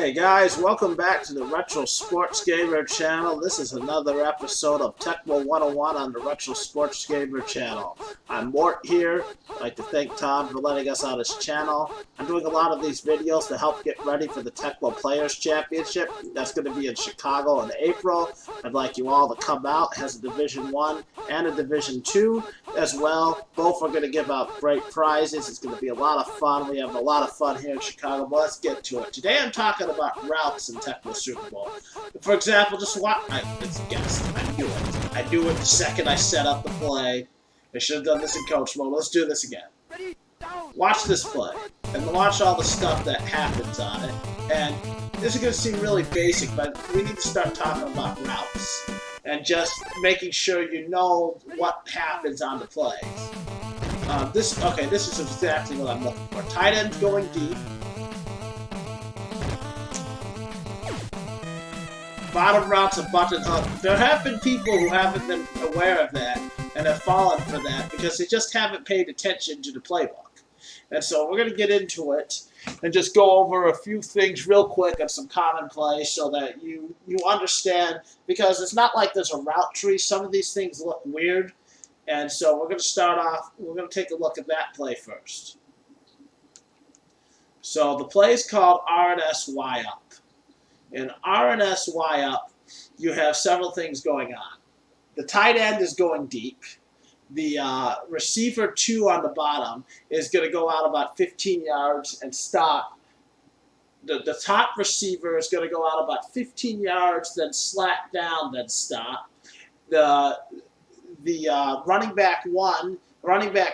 Hey guys, welcome back to the Retro Sports Gamer channel. This is another episode of Tecmo 101 on the Retro Sports Gamer channel. I'm Mort here. I'd like to thank Tom for letting us on his channel. I'm doing a lot of these videos to help get ready for the Tecmo Players Championship. That's going to be in Chicago in April. I'd like you all to come out. It has a Division 1 and a Division 2 as well. Both are going to give out great prizes. It's going to be a lot of fun. We have a lot of fun here in Chicago, but let's get to it. Today I'm talking about routes in Tecmo Super Bowl. For example, just watch. It's a guess. I knew it. I knew it the second I set up the play. I should have done this in coach mode. Let's do this again. Watch this play. And watch all the stuff that happens on it. And this is going to seem really basic, but we need to start talking about routes. And just making sure you know what happens on the plays. This is exactly what I'm looking for. Tight ends going deep. Bottom routes a button hook. There have been people who haven't been aware of that and have fallen for that because they just haven't paid attention to the playbook. And so we're going to get into it and just go over a few things real quick of some common plays so that you understand, because it's not like there's a route tree. Some of these things look weird. And so we're going to start off, we're going to take a look at that play first. So the play is called R&S Y up. In R&S Y up, you have several things going on. The tight end is going deep. The receiver 2 on the bottom is going to go out about 15 yards and stop. The top receiver is going to go out about 15 yards, then slat down, then stop. The running back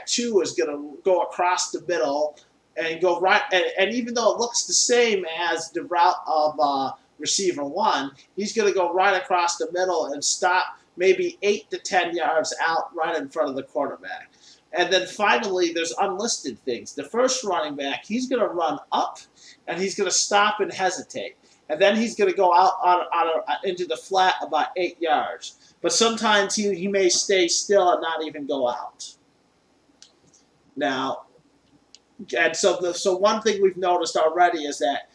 2 is going to go across the middle and go right. And even though it looks the same as the route of receiver 1, he's going to go right across the middle and stop maybe 8 to 10 yards out right in front of the quarterback. And then finally, there's unlisted things. The first running back, he's going to run up, and he's going to stop and hesitate. And then he's going to go out into the flat about 8 yards. But sometimes he may stay still and not even go out. Now, and so one thing we've noticed already is that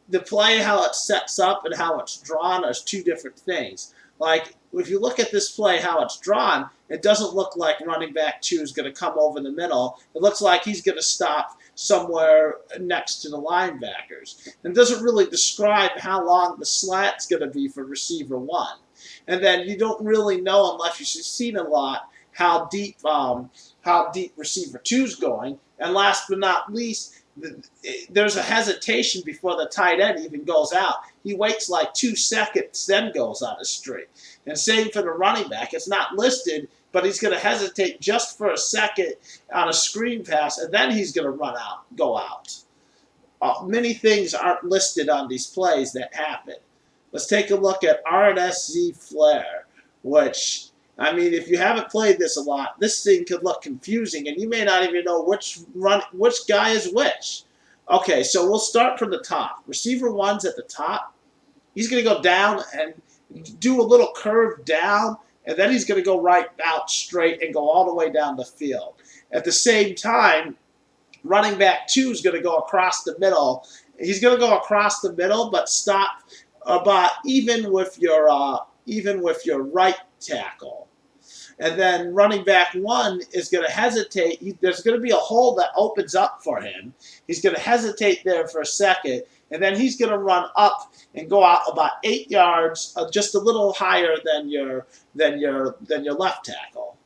the play, how it sets up and how it's drawn are two different things. Like, if you look at this play, how it's drawn, it doesn't look like running back 2 is going to come over the middle. It looks like he's going to stop somewhere next to the linebackers. And doesn't really describe how long the slat's going to be for receiver 1. And then you don't really know, unless you've seen a lot, how deep receiver 2's going. And last but not least, there's a hesitation before the tight end even goes out. He waits like 2 seconds, then goes on his straight. And same for the running back. It's not listed, but he's going to hesitate just for a second on a screen pass, and then he's going to go out. Many things aren't listed on these plays that happen. Let's take a look at R&SZ Flare, which, I mean, if you haven't played this a lot, this thing could look confusing, and you may not even know which guy is which. Okay, so we'll start from the top. Receiver 1's at the top. He's going to go down and do a little curve down, and then he's going to go right out straight and go all the way down the field. At the same time, running back 2 is going to go across the middle. He's going to go across the middle, but stop about even with your right tackle. And then running back 1 is going to hesitate. There's going to be a hole that opens up for him. He's going to hesitate there for a second, and then he's going to run up and go out about 8 yards, just a little higher than your left tackle.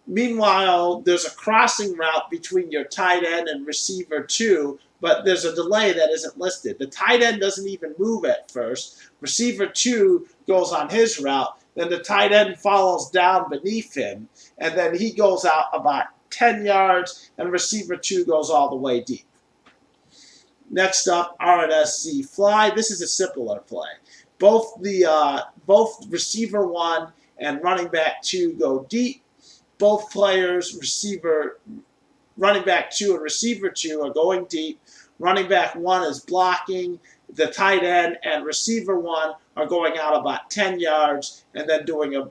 Meanwhile, there's a crossing route between your tight end and receiver 2, but there's a delay that isn't listed. The tight end doesn't even move at first. Receiver 2 goes on his route. Then the tight end follows down beneath him, and then he goes out about 10 yards, and receiver 2 goes all the way deep. Next up, R&SZ Fly. This is a simpler play. Both receiver 1 and running back 2 go deep. Both players, running back 2 and receiver 2, are going deep. Running back 1 is blocking. The tight end and receiver 1 are going out about 10 yards and then doing a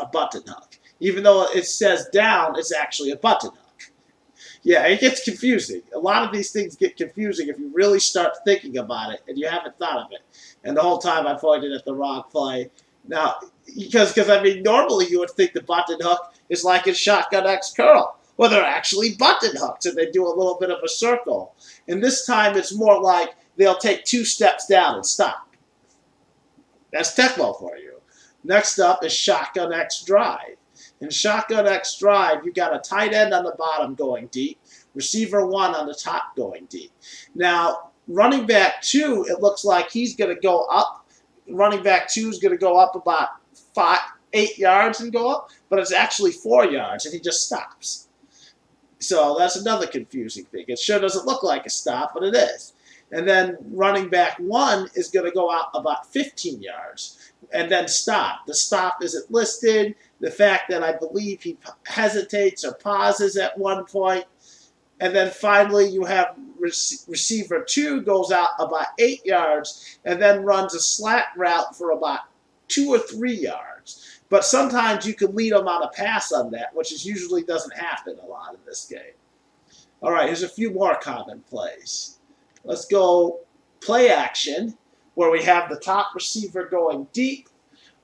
button hook. Even though it says down, it's actually a button hook. Yeah, it gets confusing. A lot of these things get confusing if you really start thinking about it and you haven't thought of it. And the whole time I pointed at the wrong play. Now, because I mean, normally you would think the button hook is like in Shotgun X Curl. Well, they're actually button hooks and they do a little bit of a circle. And this time it's more like they'll take 2 steps down and stop. That's Tecmo for you. Next up is Shotgun X Drive. In Shotgun X Drive, you got a tight end on the bottom going deep, receiver 1 on the top going deep. Now, running back 2, it looks like he's going to go up. Running back 2 is going to go up about 8 yards and go up, but it's actually 4 yards, and he just stops. So that's another confusing thing. It sure doesn't look like a stop, but it is. And then running back 1 is going to go out about 15 yards and then stop. The stop isn't listed. The fact that I believe he hesitates or pauses at one point. And then finally you have receiver 2 goes out about 8 yards and then runs a slant route for about 2 or 3 yards. But sometimes you can lead them on a pass on that, which is usually doesn't happen a lot in this game. All right, here's a few more common plays. Let's go play action, where we have the top receiver going deep.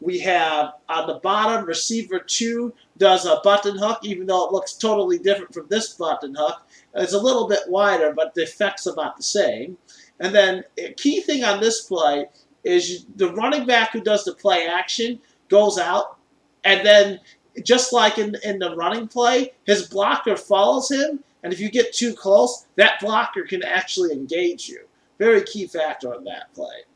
We have on the bottom, receiver 2 does a button hook, even though it looks totally different from this button hook. It's a little bit wider, but the effect's about the same. And then a key thing on this play is the running back who does the play action goes out, and then just like in the running play, his blocker follows him, and if you get too close, that blocker can actually engage you. Very key factor on that play.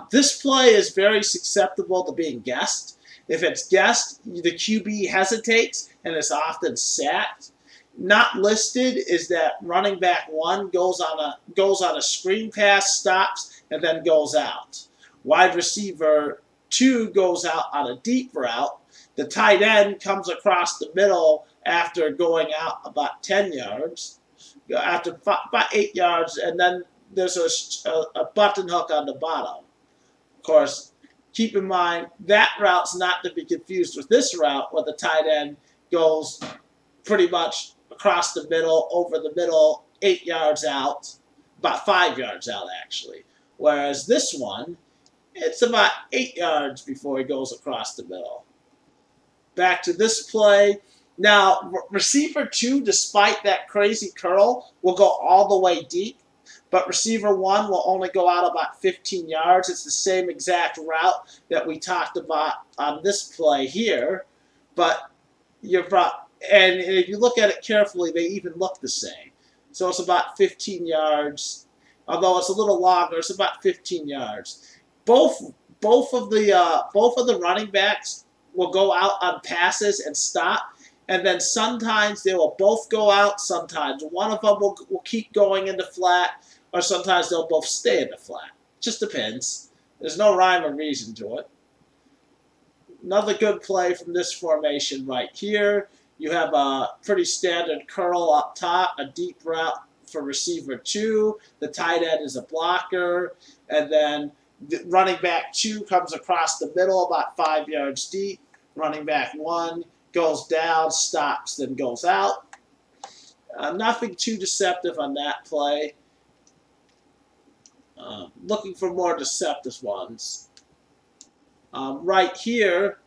This play is very susceptible to being guessed. If it's guessed, the QB hesitates and is often sacked. Not listed is that running back 1 goes on a screen pass, stops, and then goes out. Wide receiver 2 goes out on a deep route. The tight end comes across the middle after going out about 10 yards, after about 8 yards, and then there's a button hook on the bottom. Of course, keep in mind that route's not to be confused with this route where the tight end goes pretty much across the middle, over the middle, 8 yards out, about 5 yards out actually. Whereas this one, it's about 8 yards before he goes across the middle. Back to this play. Now, receiver 2, despite that crazy curl, will go all the way deep, but receiver 1 will only go out about 15 yards. It's the same exact route that we talked about on this play here, but and if you look at it carefully, they even look the same. So it's about 15 yards, although it's a little longer. It's about 15 yards. Both of the running backs will go out on passes and stop, and then sometimes they will both go out. Sometimes one of them will keep going into flat, or sometimes they'll both stay in the flat. Just depends. There's no rhyme or reason to it. Another good play from this formation right here. You have a pretty standard curl up top, a deep route for receiver 2. The tight end is a blocker, and then the running back 2 comes across the middle about 5 yards deep. Running back 1 goes down, stops, then goes out. Nothing too deceptive on that play. Looking for more deceptive ones. Right here,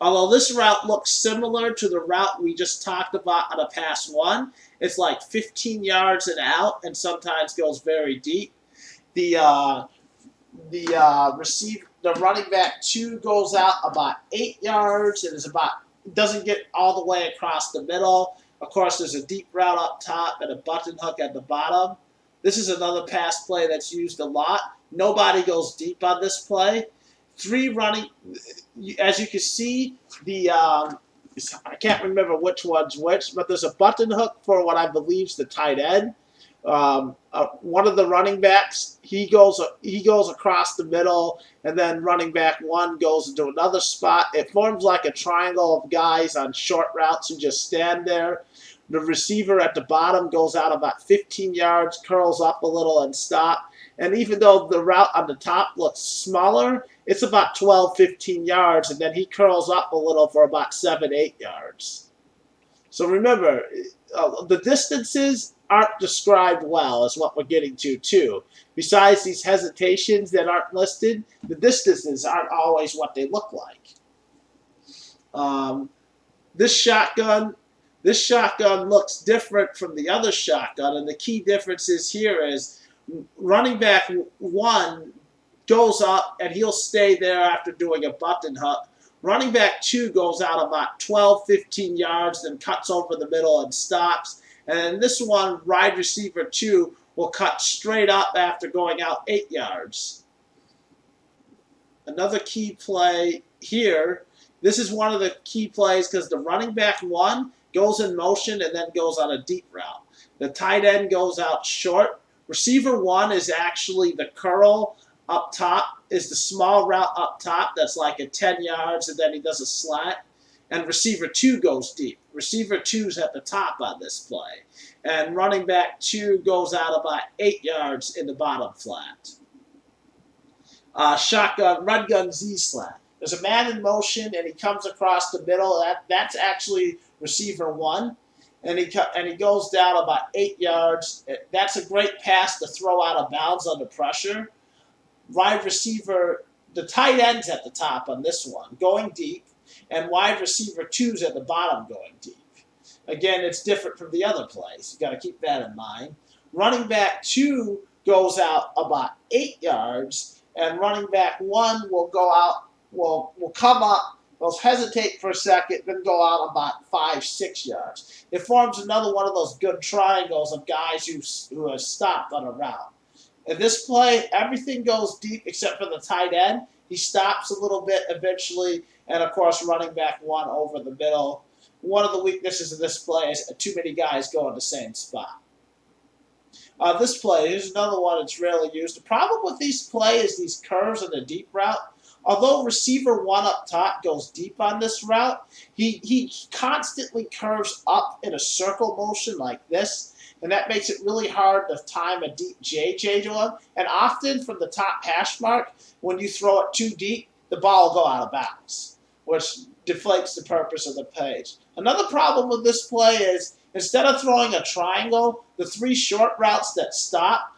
although this route looks similar to the route we just talked about on a pass 1, it's like 15 yards and out, and sometimes goes very deep. The running back 2 goes out about 8 yards and doesn't get all the way across the middle. Of course, there's a deep route up top and a button hook at the bottom. This is another pass play that's used a lot. Nobody goes deep on this play. 3 running, as you can see, I can't remember which one's which, but there's a button hook for what I believe is the tight end. One of the running backs, he goes across the middle, and then running back 1 goes into another spot. It forms like a triangle of guys on short routes who just stand there. The receiver at the bottom goes out about 15 yards, curls up a little, and stop. And even though the route on the top looks smaller, it's about 12, 15 yards, and then he curls up a little for about 7, 8 yards. So remember, the distances aren't described well, is what we're getting to too. Besides these hesitations that aren't listed, the distances aren't always what they look like. Um, this shotgun, this shotgun looks different from the other shotgun, and the key differences here is running back one goes up and he'll stay there after doing a button hook. Running back two goes out about 12, 15 yards, then cuts over the middle and stops. And then this one, wide receiver two, will cut straight up after going out 8 yards. Another key play here, this is one of the key plays because the running back one goes in motion and then goes on a deep route. The tight end goes out short. Receiver one is actually the curl up top, is the small route up top that's like at 10 yards, and then he does a slant. And receiver two goes deep. Receiver two's at the top on this play. And running back two goes out about 8 yards in the bottom flat. Shotgun, run gun Z slant. There's a man in motion and he comes across the middle. That's actually receiver one. And he goes down about 8 yards. That's a great pass to throw out of bounds under pressure. Wide receiver, the tight end's at the top on this one, going deep, and wide receiver two's at the bottom going deep. Again, it's different from the other plays. You got to keep that in mind. Running back two goes out about 8 yards, and running back one will go out, will come up, will hesitate for a second, then go out about 5, 6 yards. It forms another one of those good triangles of guys who have stopped on a route. In this play, everything goes deep except for the tight end. He stops a little bit eventually, and of course, running back one over the middle. One of the weaknesses of this play is too many guys go in the same spot. This play, here's another one that's rarely used. The problem with these plays is these curves in the deep route. Although receiver one up top goes deep on this route, he constantly curves up in a circle motion like this. And that makes it really hard to time a deep JJ to him. And often from the top hash mark, when you throw it too deep, the ball will go out of bounds, which deflates the purpose of the page. Another problem with this play is instead of throwing a triangle, the 3 short routes that stop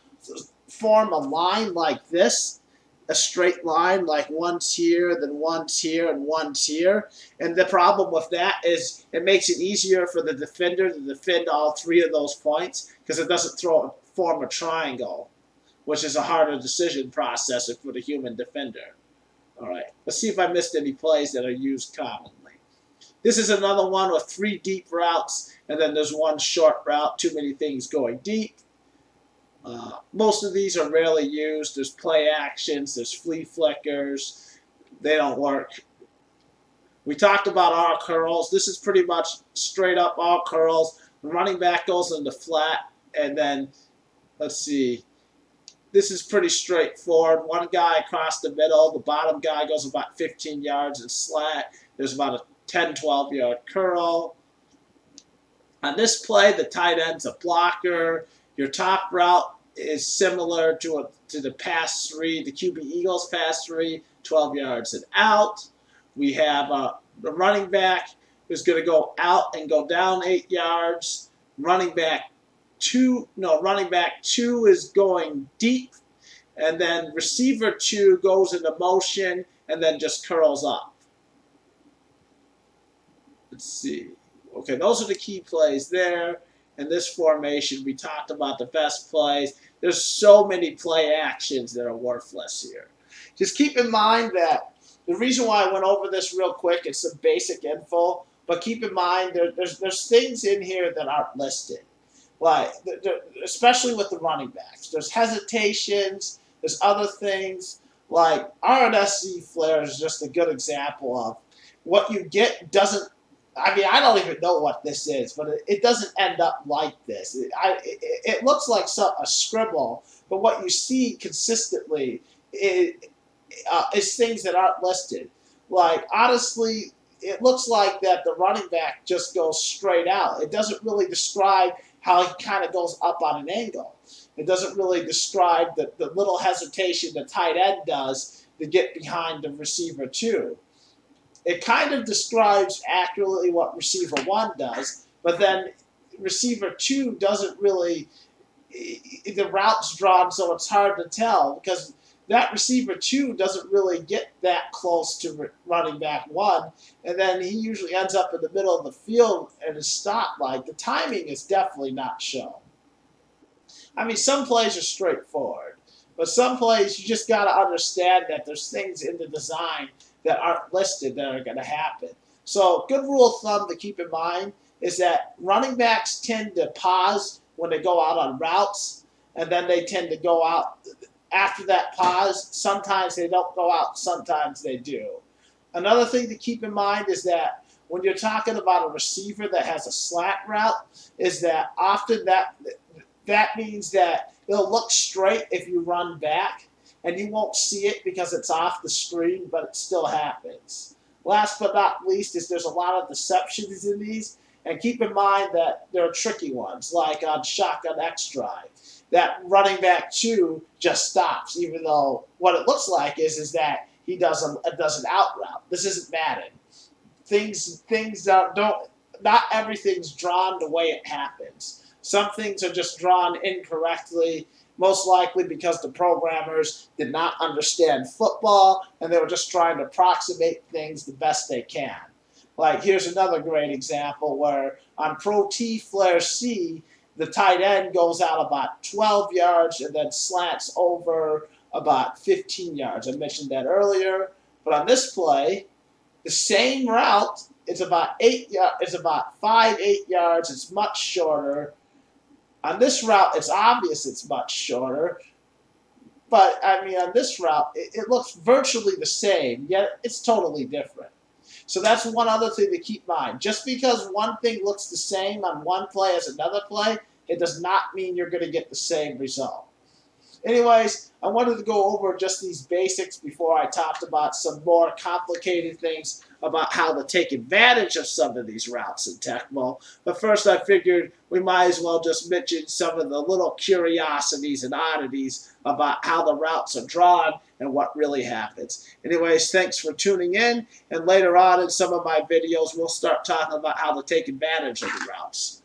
form a line like this, a straight line, like one's here, then one's here, and one's here. And the problem with that is it makes it easier for the defender to defend all 3 of those points because it doesn't form a triangle, which is a harder decision process for the human defender. All right, let's see if I missed any plays that are used commonly. This is another one with 3 deep routes, and then there's 1 short route, too many things going deep. Most of these are rarely used. There's play actions, there's flea flickers. They don't work. We talked about all curls. This is pretty much straight up all curls. The running back goes into flat, and then, let's see, this is pretty straightforward. One guy across the middle. The bottom guy goes about 15 yards and slat. There's about a 10, 12-yard curl. On this play, the tight end's a blocker. Your top route is similar to the pass 3, the QB Eagles pass 3, 12 yards and out. We have the running back who's going to go out and go down 8 yards. Running back two is going deep, and then receiver 2 goes into motion and then just curls up. Let's see. Okay, those are the key plays there. In this formation, we talked about the best plays. There's so many play actions that are worthless here. Just keep in mind that the reason why I went over this real quick is some basic info, but keep in mind there's things in here that aren't listed, like especially with the running backs. There's hesitations. There's other things like RNSC flare is just a good example of what you get doesn't. I mean, I don't even know what this is, but it doesn't end up like this. It looks like a scribble, but what you see consistently is things that aren't listed. Like, honestly, it looks like that the running back just goes straight out. It doesn't really describe how he kind of goes up on an angle. It doesn't really describe the little hesitation the tight end does to get behind the receiver 2. It kind of describes accurately what receiver 1 does, but then receiver 2 doesn't really, the route's drawn so it's hard to tell because that receiver 2 doesn't really get that close to running back 1, and then he usually ends up in the middle of the field and is stopped. Like, the timing is definitely not shown. I mean, some plays are straightforward, but some plays you just got to understand that there's things in the design that aren't listed that are going to happen. So, good rule of thumb to keep in mind is that running backs tend to pause when they go out on routes, and then they tend to go out after that pause. Sometimes they don't go out, sometimes they do. Another thing to keep in mind is that when you're talking about a receiver that has a slant route, is that often that means that it'll look straight if you run back, and you won't see it because it's off the screen, but it still happens. Last but not least is there's a lot of deceptions in these, and keep in mind that there are tricky ones, like on shotgun X drive. That running back 2 just stops, even though what it looks like is that he does an out route. This isn't Madden. Things don't not everything's drawn the way it happens. Some things are just drawn incorrectly, most likely because the programmers did not understand football and they were just trying to approximate things the best they can. Like, here's another great example where on Pro T Flare C, the tight end goes out about 12 yards and then slants over about 15 yards. I mentioned that earlier. But on this play, the same route is about 8 yards. It's about 8 yards. It's much shorter. On this route, it's obvious it's much shorter. But, I mean, on this route, it looks virtually the same, yet it's totally different. So that's one other thing to keep in mind. Just because one thing looks the same on one play as another play, it does not mean you're going to get the same result. Anyways, I wanted to go over just these basics before I talked about some more complicated things about how to take advantage of some of these routes in Tecmo. But first I figured we might as well just mention some of the little curiosities and oddities about how the routes are drawn and what really happens. Anyways, thanks for tuning in, and later on in some of my videos we'll start talking about how to take advantage of the routes.